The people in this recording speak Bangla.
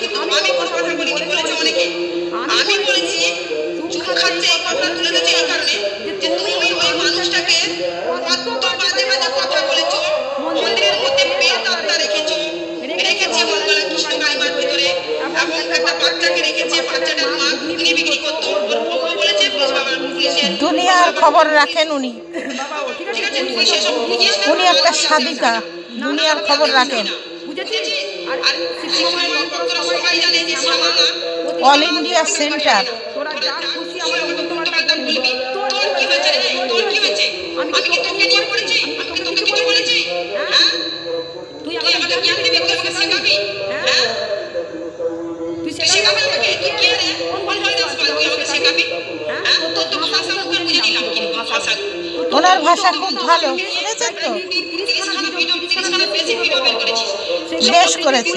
কিন্তু আমি কোনো কথা বলিনি, বলেছে অনেকে। আমি বলেছি চুপ খাচ্ছে এই কথা তুলে ধরেছে এই কারণে যে তুমি ওই মানুষটাকে কত বাজে বাজে কথা বলেছো, মন্দিরের মধ্যে পেট আত্মা রেখেছে মঙ্গলা কৃষ্ণ কালিমার ভিতরে, এবং একটা বাচ্চাকে রেখেছে, বাচ্চাটার মা ঘুগনি বিক্রি করতো, ওর বউ বলেছে পুলিশের দুনিয়ার খবর রাখেন উনি। ঠিক আছে, তুই সেসব বুঝিস না, উনি একটা সাধিকা, দুনিয়ার খবর রাখেন। বুঝেছিস? আর শ্যামামার ভক্তরা সবাই জানে যে শ্যামা মা অল ইন্ডিয়া সেন্টার। তোরা যা খুশি আমার উল্টোপাল্টা বলবি। তোর কি হয়েছে রে? তোর কি হয়েছে? আমি কি তোকে নিয়ে করেছি? আমি কি তোকে কিছু বলেছি? হ্যাঁ, তুই আমাকে জ্ঞান দিবি, তুই আমাকে শেখাবি। হ্যাঁ, তুই শেখাবি আমাকে? কে রে? কোন ভাষা তুই আমাকে শেখাবি? হ্যাঁ, তোর তো ভাষা মুখে বুঝে নিলাম, কিন্তু ভাষা ওনার ভাষা খুব ভালো, শুনেছেন তো? 30 খানা ভিডিও বের করেছিস, বেশ করেছে।